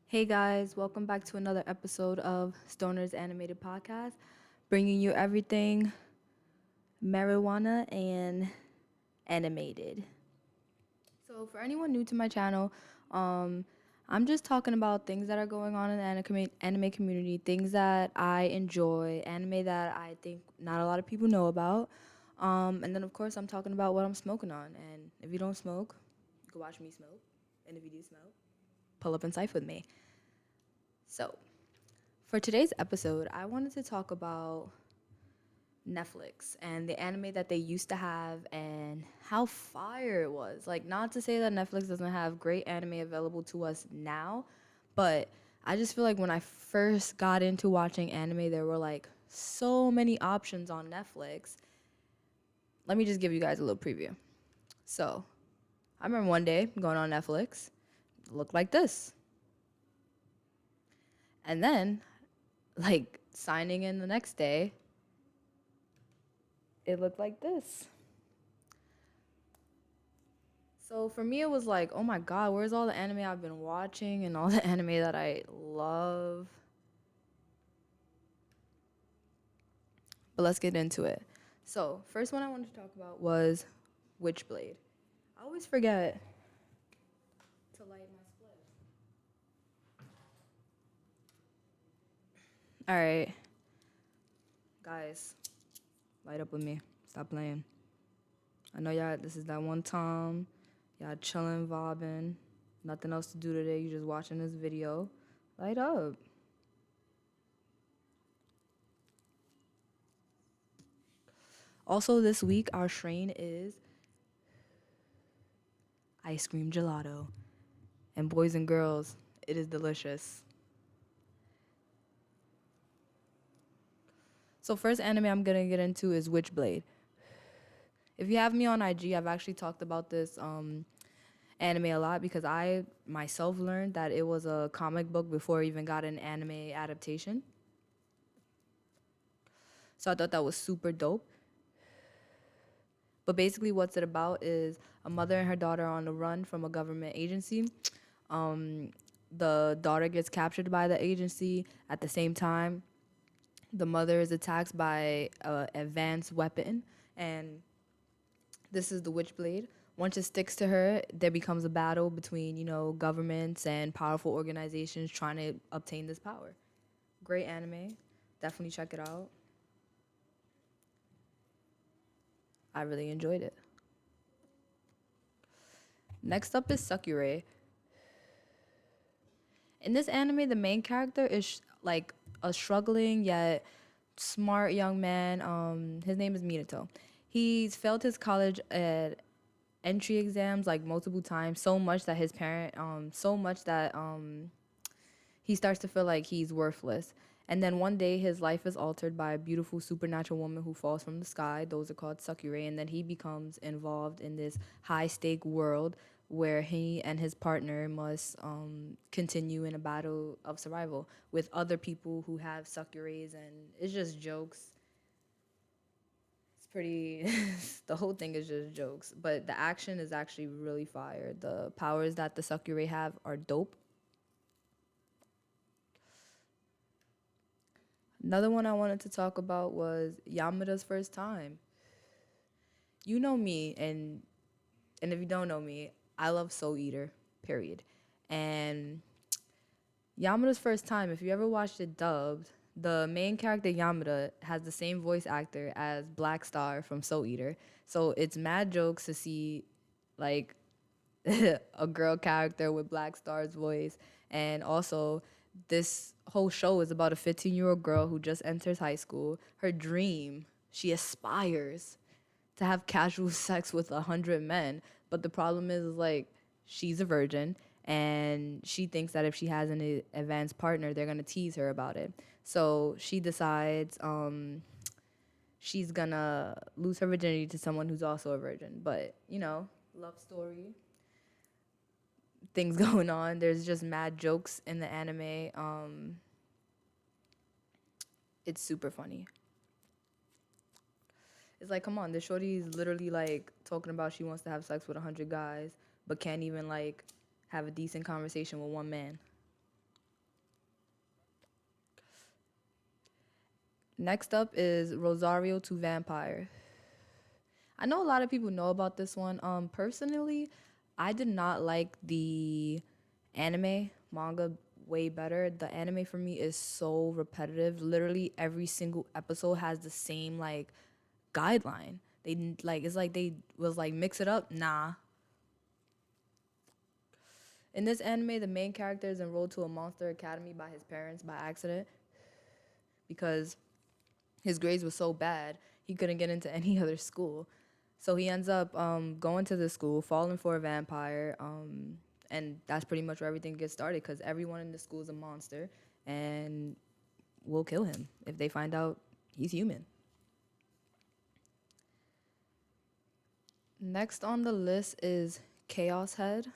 Hey guys, welcome back to another episode of Stoner's Animated Podcast, bringing you everything marijuana and animated. So, for anyone new to my channel, um, I'm just talking about things that are going on in the anime community, things that I enjoy, anime that I think not a lot of people know about. And then, of course, I'm talking about what I'm smoking on. And if you don't smoke, go watch me smoke. And if you do smoke, pull up and cipher with me. So, for today's episode, I wanted to talk about Netflix and the anime that they used to have and how fire it was. Like, not to say that Netflix doesn't have great anime available to us now, but I just feel like when I first got into watching anime, there were like so many options on Netflix. Let me just give you guys a little preview. So, I remember one day going on Netflix, it looked like this. And then, like, signing in the next day, it looked like this. So for me, it was like, oh my God, where's all the anime I've been watching and all the anime that I love? But let's get into it. So, first one I wanted to talk about was Witchblade. I always forget to light my split. All right, guys, light up with me. Stop playing. I know y'all, this is that one time. Y'all chilling, vibing. Nothing else to do today. You just watching this video. Light up. Also, this week, our strain is ice cream gelato. And boys and girls, it is delicious. So first anime I'm gonna get into is Witchblade. If you have me on IG, I've actually talked about this anime a lot because I myself learned that it was a comic book before it even got an anime adaptation. So I thought that was super dope. But basically, what's it about is a mother and her daughter are on the run from a government agency. Um, the daughter gets captured by the agency. At the same time, the mother is attacked by an advanced weapon, and this is the Witchblade. Once it sticks to her, there becomes a battle between, governments and powerful organizations trying to obtain this power. Great anime. Definitely check it out. I really enjoyed it. Next up is Sakura. In this anime, the main character is like a struggling yet smart young man. His name is Minato. He's failed his college entry exams like multiple times, so much that he starts to feel like he's worthless. And then one day his life is altered by a beautiful supernatural woman who falls from the sky. Those are called Sakura. And then he becomes involved in this high stake world where he and his partner must continue in a battle of survival with other people who have Sakuras. And it's just jokes. It's pretty, the whole thing is just jokes. But the action is actually really fire. The powers that the Sakura have are dope. Another one I wanted to talk about was Yamada's first time. You know me, and if you don't know me, I love Soul Eater, period. And Yamada's first time, if you ever watched it dubbed, the main character Yamada has the same voice actor as Black Star from Soul Eater. So it's mad jokes to see like a girl character with Black Star's voice. And also, this whole show is about a 15-year-old girl who just enters high school. Her dream, she aspires to have casual sex with 100 men. But the problem is like, she's a virgin. And she thinks that if she has an advanced partner, they're going to tease her about it. So she decides she's going to lose her virginity to someone who's also a virgin. But, love story things going on. There's just mad jokes in the anime. It's super funny. It's like, come on, this shorty is literally like talking about she wants to have sex with 100 guys, but can't even like have a decent conversation with one man. Next up is Rosario to Vampire. I know a lot of people know about this one. Personally, I did not like the anime manga way better. The anime for me is so repetitive. Literally every single episode has the same like guideline. Like it's like they was like mix it up. Nah. In this anime, the main character is enrolled to a monster academy by his parents by accident because his grades were so bad he couldn't get into any other school. So he ends up going to the school, falling for a vampire, and that's pretty much where everything gets started because everyone in the school is a monster and will kill him if they find out he's human. Next on the list is Chaos Head.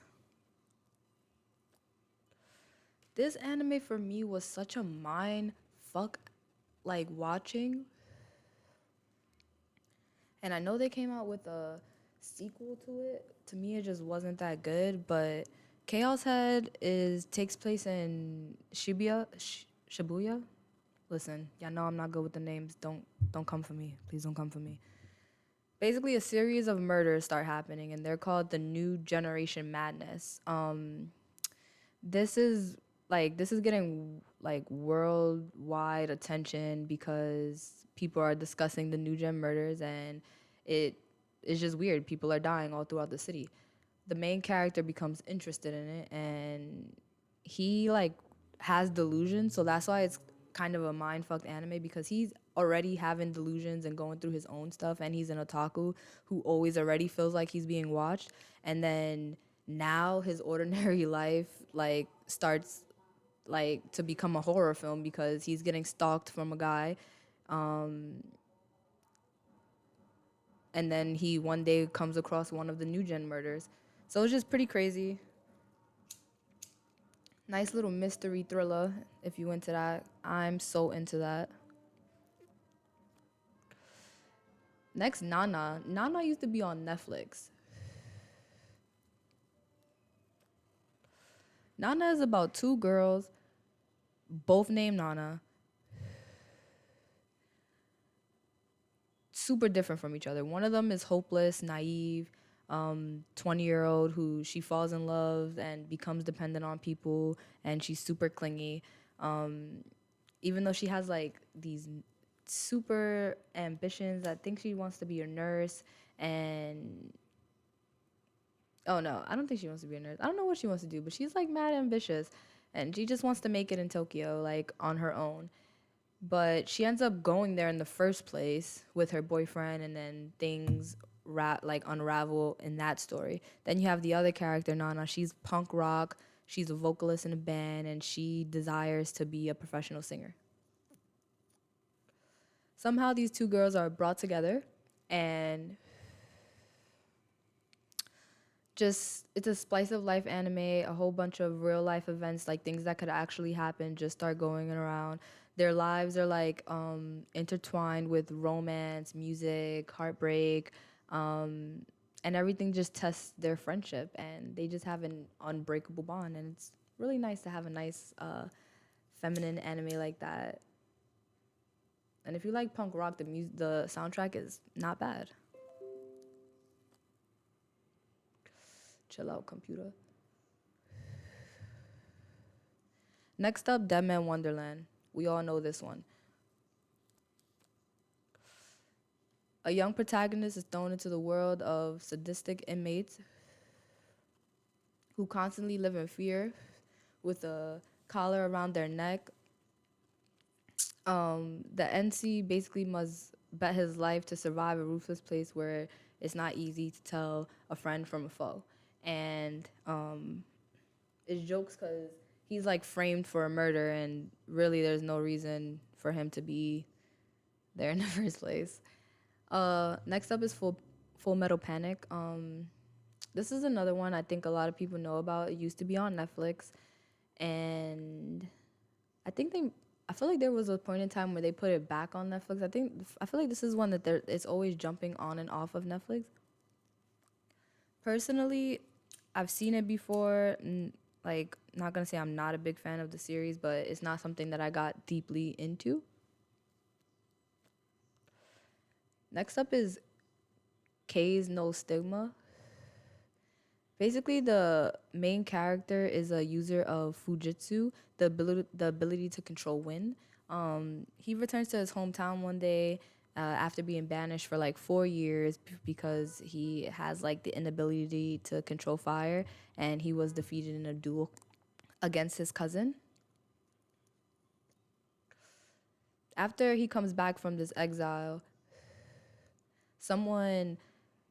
This anime for me was such a mind fuck like watching. And I know they came out with a sequel to it. To me it just wasn't that good, but Chaos Head is takes place in Shibuya. Listen, y'all know I'm not good with the names. Don't come for me. Please don't come for me. Basically a series of murders start happening and they're called the New Generation Madness. This is getting like worldwide attention because people are discussing the new gen murders and it is just weird. People are dying all throughout the city. The main character becomes interested in it and he like has delusions, so that's why it's kind of a mind fucked anime because he's already having delusions and going through his own stuff and he's an otaku who always already feels like he's being watched, and then now his ordinary life like starts like to become a horror film because he's getting stalked from a guy, and then he one day comes across one of the new gen murders. So it's just pretty crazy. Nice little mystery thriller if you into that. I'm so into that. Next, Nana. Nana used to be on Netflix. Nana is about two girls, both named Nana, super different from each other. One of them is hopeless, naive, 20-year-old who she falls in love and becomes dependent on people, and she's super clingy. Even though she has like these super ambitions, I think she wants to be a nurse, and oh no, I don't think she wants to be a nurse. I don't know what she wants to do, but she's like mad ambitious, and she just wants to make it in Tokyo like on her own. But she ends up going there in the first place with her boyfriend, and then things like unravel in that story. Then you have the other character, Nana. She's punk rock. She's a vocalist in a band, and she desires to be a professional singer. Somehow these two girls are brought together, and just it's a slice of life anime. A whole bunch of real life events, like things that could actually happen, just start going around. Their lives are like intertwined with romance, music, heartbreak, and everything just tests their friendship, and they just have an unbreakable bond. And it's really nice to have a nice feminine anime like that. And if you like punk rock, the soundtrack is not bad. Chill out, computer. Next up, Dead Man Wonderland. We all know this one. A young protagonist is thrown into the world of sadistic inmates who constantly live in fear with a collar around their neck. The NC basically must bet his life to survive a ruthless place where it's not easy to tell a friend from a foe. And it's jokes because he's like framed for a murder, and really there's no reason for him to be there in the first place. Next up is Full Metal Panic. This is another one I think a lot of people know about. It used to be on Netflix, and I think they. I feel like there was a point in time where they put it back on Netflix. I feel like this is one that it's always jumping on and off of Netflix. Personally, I've seen it before. Like, not gonna say I'm not a big fan of the series, but it's not something that I got deeply into. Next up is K's No Stigma. Basically, the main character is a user of Fujitsu, the ability to control wind. He returns to his hometown one day after being banished for like 4 years because he has like the inability to control fire, and he was defeated in a duel against his cousin. After he comes back from this exile, someone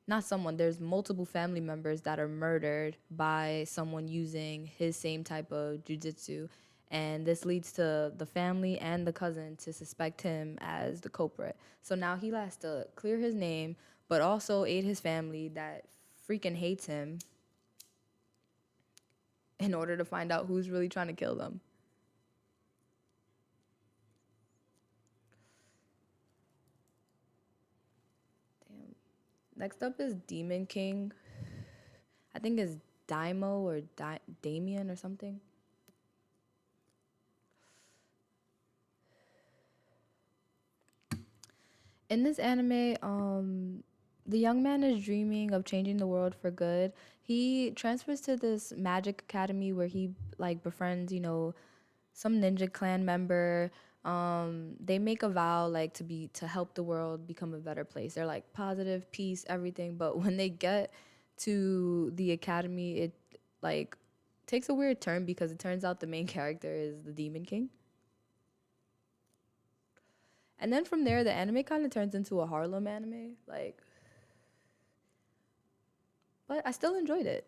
not someone, there's multiple family members that are murdered by someone using his same type of jujitsu. And this leads to the family and the cousin to suspect him as the culprit. So now he has to clear his name, but also aid his family that freaking hates him in order to find out who's really trying to kill them. Damn. Next up is Demon King. I think it's Daimo or Damien or something. In this anime, the young man is dreaming of changing the world for good. He transfers to this magic academy where he like befriends, some ninja clan member. They make a vow like to help the world become a better place. They're like positive, peace, everything. But when they get to the academy, it like takes a weird turn because it turns out the main character is the Demon King. And then from there, the anime kind of turns into a Harlem anime. But I still enjoyed it.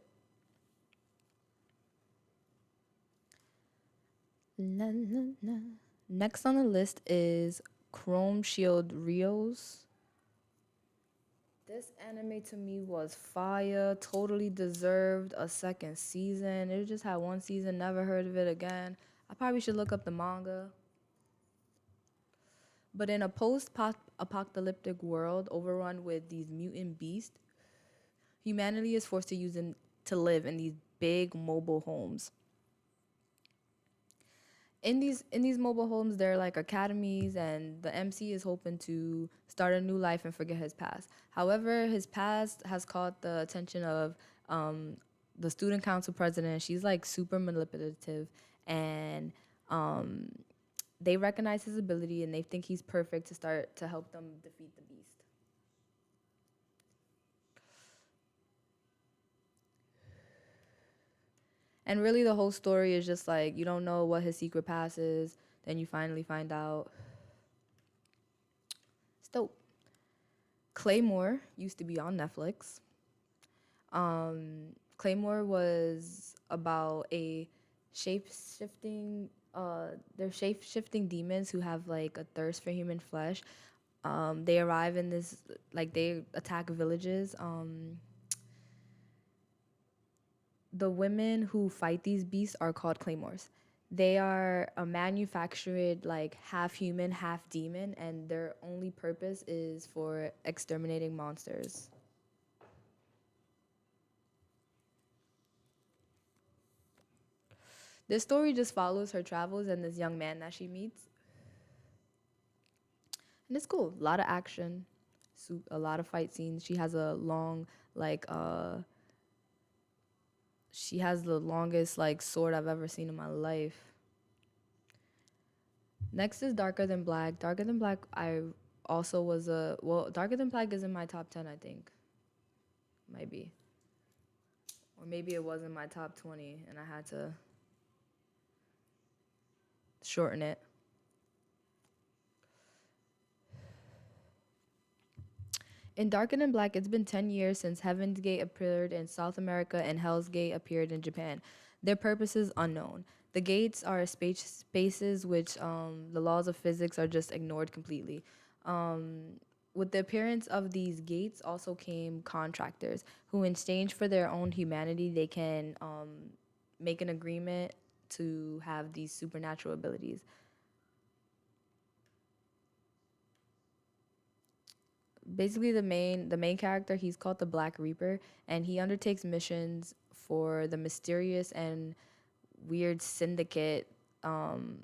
La, la, la. Next on the list is Chrome Shield Rios. This anime to me was fire, totally deserved a second season. It just had one season, never heard of it again. I probably should look up the manga. But in a post apocalyptic world overrun with these mutant beasts, humanity is forced to live in these big mobile homes. In these mobile homes, there are like academies, and the MC is hoping to start a new life and forget his past. However, his past has caught the attention of um, the student council president. She's like super manipulative, and um, they recognize his ability and they think he's perfect to start to help them defeat the beast. And really, the whole story is just like you don't know what his secret past is. Then you finally find out. It's dope. Claymore used to be on Netflix. Claymore was about a shape shifting. They're shape shifting demons who have like a thirst for human flesh. They arrive in this like they attack villages. The women who fight these beasts are called claymores. They are a manufactured like half human, half demon, and their only purpose is for exterminating monsters. This story just follows her travels and this young man that she meets, and it's cool. A lot of action, a lot of fight scenes. Like she has the longest like sword I've ever seen in my life. Next is Darker Than Black. Darker Than Black, I also was a well. Darker Than Black is in my top 10, I think. Might be, or maybe it was in my top 20, and I had to shorten it. In Darker Than Black, it's been 10 years since Heaven's Gate appeared in South America and Hell's Gate appeared in Japan. Their purpose is unknown. The gates are spaces which the laws of physics are just ignored completely. Um, with the appearance of these gates also came contractors who, in exchange for their own humanity, they can make an agreement to have these supernatural abilities. Basically, the main character, he's called the Black Reaper, and he undertakes missions for the mysterious and weird syndicate, um,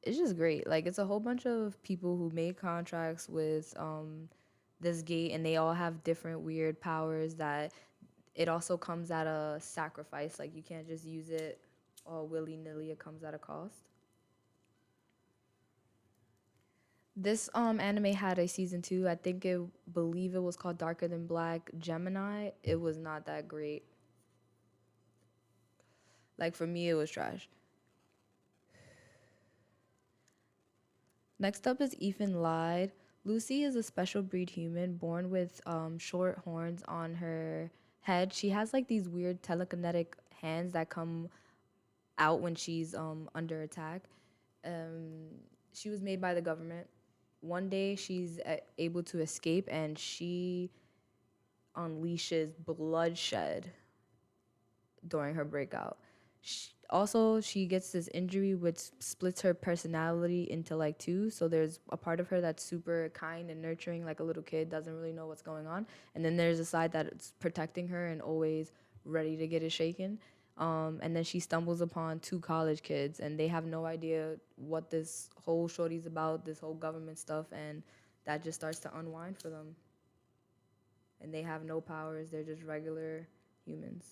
It's just great. Like it's a whole bunch of people who made contracts with this gate, and they all have different weird powers that it also comes at a sacrifice. Like you can't just use it all willy nilly. It comes at a cost. This anime had a season two. I think it believe it was called Darker Than Black Gemini. It was not that great. Like for me, it was trash. Next up is Ethan Lied. Lucy is a special breed human born with short horns on her head. She has like these weird telekinetic hands that come out when she's under attack. Um, she was made by the government. One day she's able to escape and she unleashes bloodshed during her breakout. She gets this injury which splits her personality into like two. So there's a part of her that's super kind and nurturing, like a little kid, doesn't really know what's going on. And then there's a side that's protecting her and always ready to get it shaken. And then she stumbles upon two college kids, and they have no idea what this whole shorty's about, this whole government stuff, and that just starts to unwind for them. And they have no powers, they're just regular humans.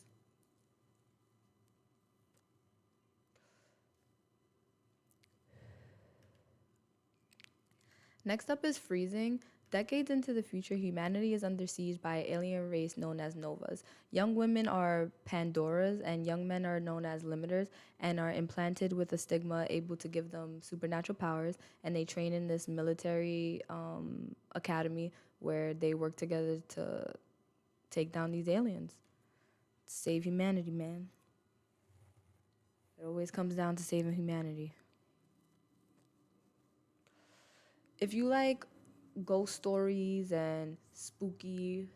Next up is freezing. Decades into the future, humanity is under siege by an alien race known as Novas. Young women are Pandoras, and young men are known as limiters and are implanted with a stigma able to give them supernatural powers. And they train in this military academy where they work together to take down these aliens, save humanity, man. It always comes down to saving humanity. If you like ghost stories and spooky,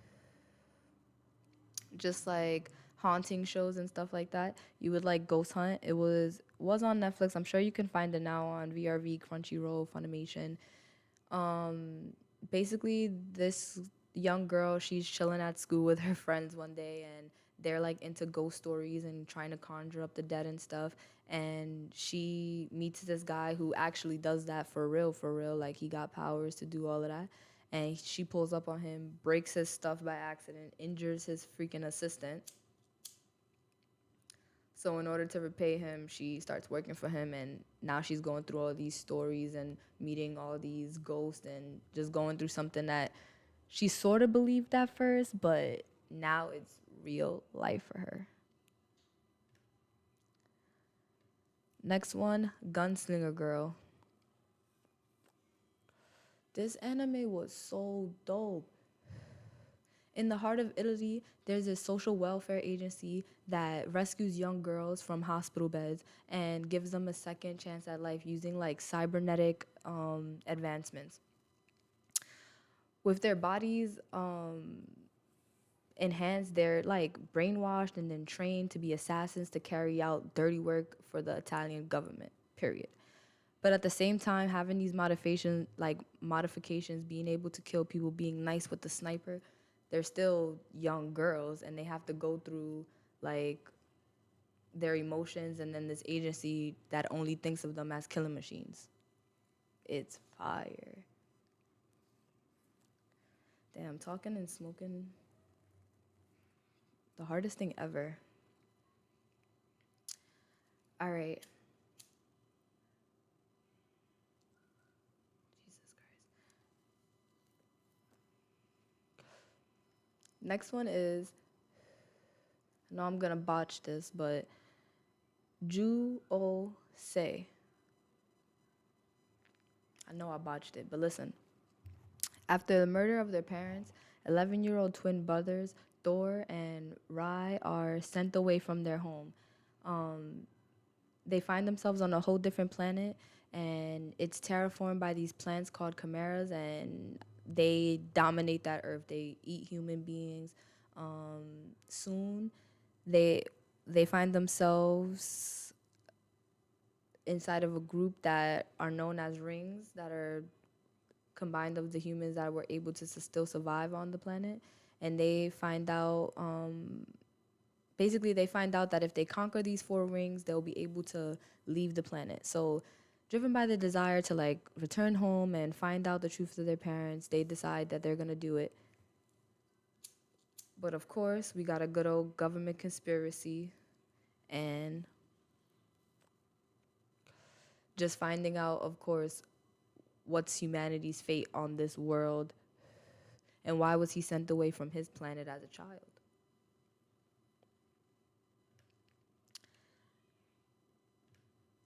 just like haunting shows and stuff like that, you would like Ghost Hunt. It was on Netflix. I'm sure you can find it now on VRV, Crunchyroll, Funimation. Basically, this young girl, she's chilling at school with her friends one day, and they're like into ghost stories and trying to conjure up the dead and stuff. And she meets this guy who actually does that for real. Like he got powers to do all of that. And she pulls up on him, breaks his stuff by accident, injures his freaking assistant. So in order to repay him, she starts working for him, and now she's going through all these stories and meeting all these ghosts and just going through something that she sort of believed at first, but now it's real life for her. Next one, Gunslinger Girl. This anime was so dope. In the heart of Italy, there's a social welfare agency that rescues young girls from hospital beds and gives them a second chance at life using like cybernetic advancements. With their bodies enhanced, they're like brainwashed and then trained to be assassins to carry out dirty work for the Italian government, period. But at the same time, having these modifications, being able to kill people, being nice with the sniper, they're still young girls and they have to go through like their emotions and then this agency that only thinks of them as killing machines. It's fire. Damn, talking and smoking, the hardest thing ever. All right. Jesus Christ. Next one is, I know I'm gonna botch this, but Ju O Se. I know I botched it, but listen. After the murder of their parents, 11-year-old twin brothers Thor and Rai are sent away from their home. They find themselves on a whole different planet, and it's terraformed by these plants called chimeras, and they dominate that earth. They eat human beings. Soon, they they find themselves inside of a group that are known as rings that are combined of the humans that were able to still survive on the planet. And they find out basically they find out that if they conquer these four rings, they'll be able to leave the planet. So driven by the desire to like return home and find out the truth of their parents, they decide that they're gonna do it. But of course, we got a good old government conspiracy and just finding out, of course, what's humanity's fate on this world and why was he sent away from his planet as a child.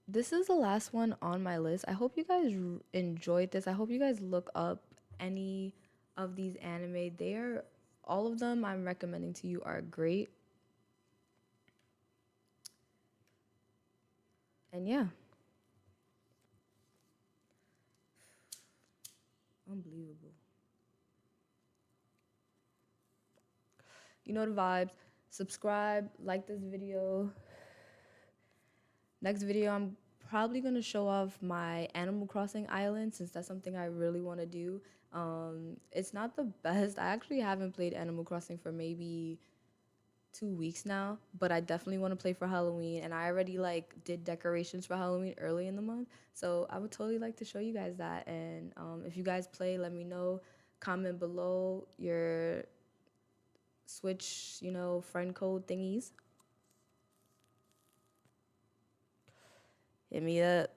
This is the last one on my list. I hope you guys enjoyed this. I hope you guys look up any of these anime. They are all of them I'm recommending to you are great. And yeah, unbelievable. You know the vibes. Subscribe, like this video. Next video, I'm probably gonna show off my Animal Crossing island since that's something I really want to do. It's not the best. I actually haven't played Animal Crossing for maybe 2 weeks now, but I definitely want to play for Halloween, and I already like did decorations for Halloween early in the month, so I would totally like to show you guys that. And if you guys play, let me know. Comment below your Switch, friend code thingies. Hit me up.